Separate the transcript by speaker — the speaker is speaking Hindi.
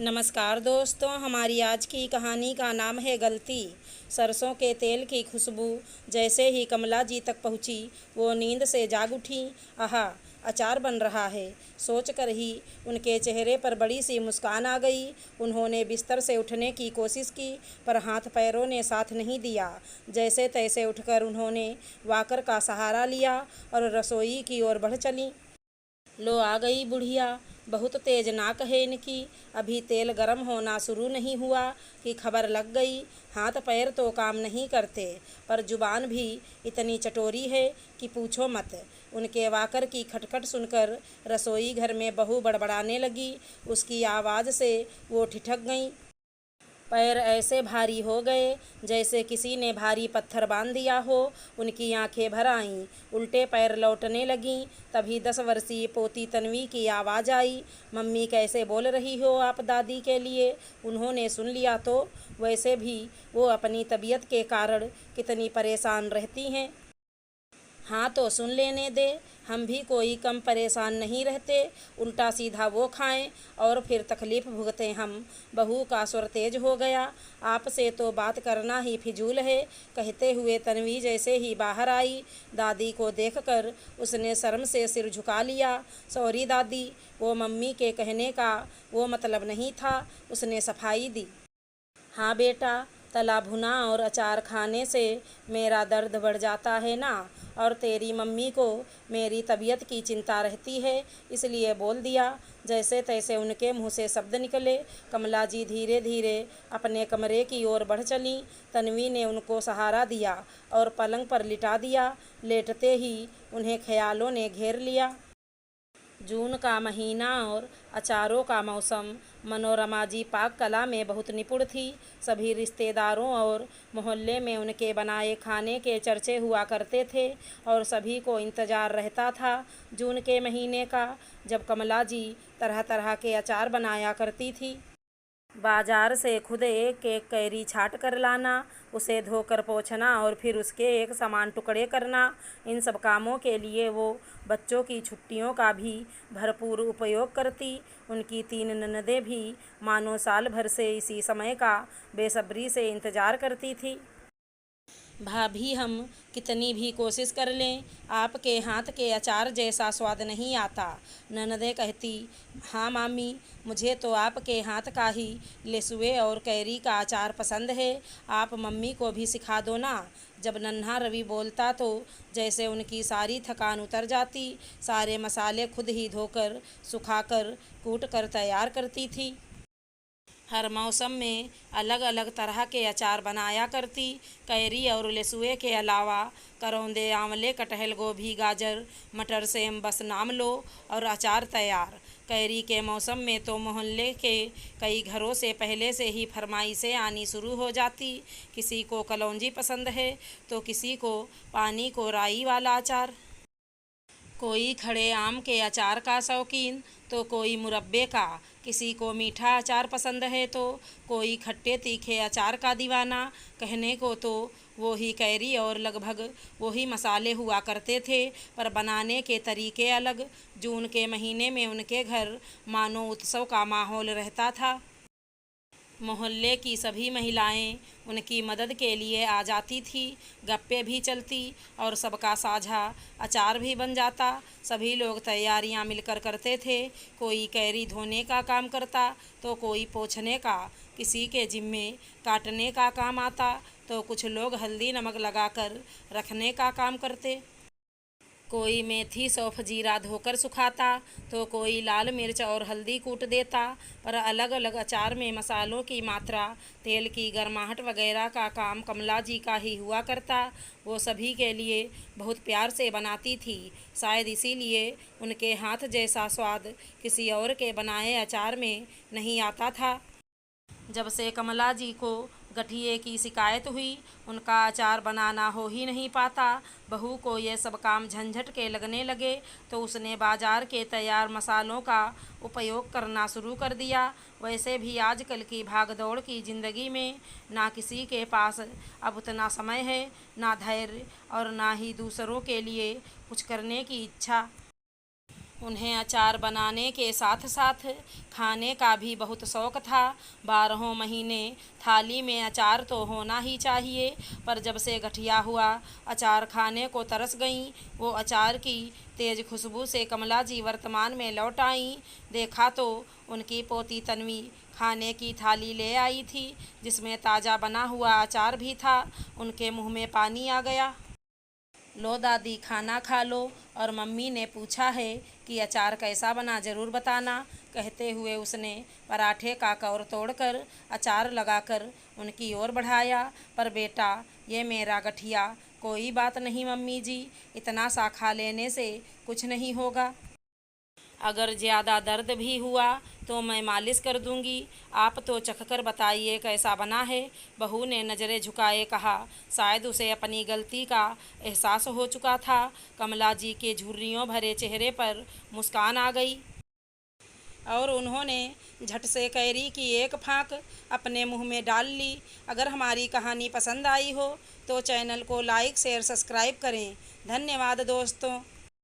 Speaker 1: नमस्कार दोस्तों, हमारी आज की कहानी का नाम है गलती। सरसों के तेल की खुशबू जैसे ही कमला जी तक पहुंची, वो नींद से जाग उठी। आहा, अचार बन रहा है, सोचकर ही उनके चेहरे पर बड़ी सी मुस्कान आ गई। उन्होंने बिस्तर से उठने की कोशिश की, पर हाथ पैरों ने साथ नहीं दिया। जैसे तैसे उठकर उन्होंने वाकर का सहारा लिया और रसोई की ओर बढ़ चली। लो आ गई बुढ़िया, बहुत तेज नाक है इनकी। अभी तेल गरम होना शुरू नहीं हुआ कि खबर लग गई। हाथ पैर तो काम नहीं करते, पर जुबान भी इतनी चटोरी है कि पूछो मत। उनके वाकर की खटखट सुनकर रसोई घर में बहू बड़बड़ाने लगी। उसकी आवाज़ से वो ठिठक गईं। पैर ऐसे भारी हो गए जैसे किसी ने भारी पत्थर बांध दिया हो। उनकी आंखें भर आईं, उल्टे पैर लौटने लगीं। तभी 10 वर्षीय पोती तन्वी की आवाज़ आई, मम्मी कैसे बोल रही हो आप दादी के लिए। उन्होंने सुन लिया तो वैसे भी वो अपनी तबीयत के कारण कितनी परेशान रहती हैं। हाँ तो सुन लेने दे, हम भी कोई कम परेशान नहीं रहते। उल्टा सीधा वो खाएं और फिर तकलीफ़ भुगतें हम। बहू का स्वर तेज हो गया, आपसे तो बात करना ही फिजूल है। कहते हुए तन्वी जैसे ही बाहर आई, दादी को देखकर उसने शर्म से सिर झुका लिया। सॉरी दादी, वो मम्मी के कहने का वो मतलब नहीं था, उसने सफाई दी। हाँ बेटा, तला भुना और अचार खाने से मेरा दर्द बढ़ जाता है ना, और तेरी मम्मी को मेरी तबीयत की चिंता रहती है, इसलिए बोल दिया। जैसे तैसे उनके मुंह से शब्द निकले। कमला जी धीरे धीरे अपने कमरे की ओर बढ़ चलीं। तन्वी ने उनको सहारा दिया और पलंग पर लिटा दिया। लेटते ही उन्हें ख्यालों ने घेर लिया। जून का महीना और अचारों का मौसम। मनोरमा जी पाक कला में बहुत निपुण थी। सभी रिश्तेदारों और मोहल्ले में उनके बनाए खाने के चर्चे हुआ करते थे और सभी को इंतज़ार रहता था जून के महीने का, जब कमला जी तरह तरह के अचार बनाया करती थी। बाजार से खुद एक एक कैरी छाट कर लाना, उसे धोकर पोंछना और फिर उसके एक समान टुकड़े करना। इन सब कामों के लिए वो बच्चों की छुट्टियों का भी भरपूर उपयोग करती। उनकी 3 ननदें भी मानो साल भर से इसी समय का बेसब्री से इंतज़ार करती थी। भाभी, हम कितनी भी कोशिश कर लें, आपके हाथ के अचार जैसा स्वाद नहीं आता। ननदें कहती, हाँ मामी, मुझे तो आपके हाथ का ही लेसुए और कैरी का अचार पसंद है, आप मम्मी को भी सिखा दो ना। जब नन्हा रवि बोलता तो जैसे उनकी सारी थकान उतर जाती। सारे मसाले खुद ही धोकर, सुखाकर, कूट कर तैयार करती थी। हर मौसम में अलग अलग तरह के अचार बनाया करती। कैरी और लेसुए के अलावा करौंदे, आंवले, कटहल, गोभी, गाजर, मटर, सेम, बस नाम लो और अचार तैयार। कैरी के मौसम में तो मोहल्ले के कई घरों से पहले से ही फरमाइशें आनी शुरू हो जाती। किसी को कलौंजी पसंद है तो किसी को पानी को राई वाला अचार, कोई खड़े आम के अचार का शौकीन तो कोई मुरब्बे का, किसी को मीठा अचार पसंद है तो कोई खट्टे तीखे अचार का दीवाना। कहने को तो वो ही कैरी और लगभग वही मसाले हुआ करते थे, पर बनाने के तरीके अलग। जून के महीने में उनके घर मानो उत्सव का माहौल रहता था। मोहल्ले की सभी महिलाएं उनकी मदद के लिए आ जाती थी। गप्पे भी चलती और सबका साझा अचार भी बन जाता। सभी लोग तैयारियां मिलकर करते थे। कोई कैरी धोने का काम करता तो कोई पोंछने का, किसी के जिम्मे काटने का काम आता तो कुछ लोग हल्दी नमक लगाकर रखने का काम करते। कोई मेथी, सौंफ, जीरा धोकर सुखाता तो कोई लाल मिर्च और हल्दी कूट देता। पर अलग अलग अचार में मसालों की मात्रा, तेल की गर्माहट वगैरह का काम कमला जी का ही हुआ करता। वो सभी के लिए बहुत प्यार से बनाती थी, शायद इसीलिए उनके हाथ जैसा स्वाद किसी और के बनाए अचार में नहीं आता था। जब से कमला जी को गठिए की शिकायत हुई, उनका अचार बनाना हो ही नहीं पाता। बहू को ये सब काम झंझट के लगने लगे तो उसने बाजार के तैयार मसालों का उपयोग करना शुरू कर दिया। वैसे भी आजकल की भागदौड़ की ज़िंदगी में ना किसी के पास अब उतना समय है, ना धैर्य और ना ही दूसरों के लिए कुछ करने की इच्छा। उन्हें अचार बनाने के साथ साथ खाने का भी बहुत शौक़ था। 12 महीने थाली में अचार तो होना ही चाहिए, पर जब से गठिया हुआ अचार खाने को तरस गईं। वो अचार की तेज़ खुशबू से कमला जी वर्तमान में लौट आईं। देखा तो उनकी पोती तन्वी खाने की थाली ले आई थी, जिसमें ताज़ा बना हुआ अचार भी था। उनके मुँह में पानी आ गया। लो दादी, खाना खा लो। और मम्मी ने पूछा है कि अचार कैसा बना, ज़रूर बताना। कहते हुए उसने पराठे का कौर तोड़कर अचार लगाकर उनकी ओर बढ़ाया। पर बेटा, ये मेरा गठिया। कोई बात नहीं मम्मी जी, इतना सा खा लेने से कुछ नहीं होगा। अगर ज़्यादा दर्द भी हुआ तो मैं मालिश कर दूंगी। आप तो चखकर बताइए कैसा बना है। बहू ने नज़रें झुकाए कहा। शायद उसे अपनी गलती का एहसास हो चुका था। कमला जी के झुर्रियों भरे चेहरे पर मुस्कान आ गई और उन्होंने झट से कैरी की एक फाँक अपने मुंह में डाल ली। अगर हमारी कहानी पसंद आई हो तो चैनल को लाइक शेयर सब्सक्राइब करें। धन्यवाद दोस्तों।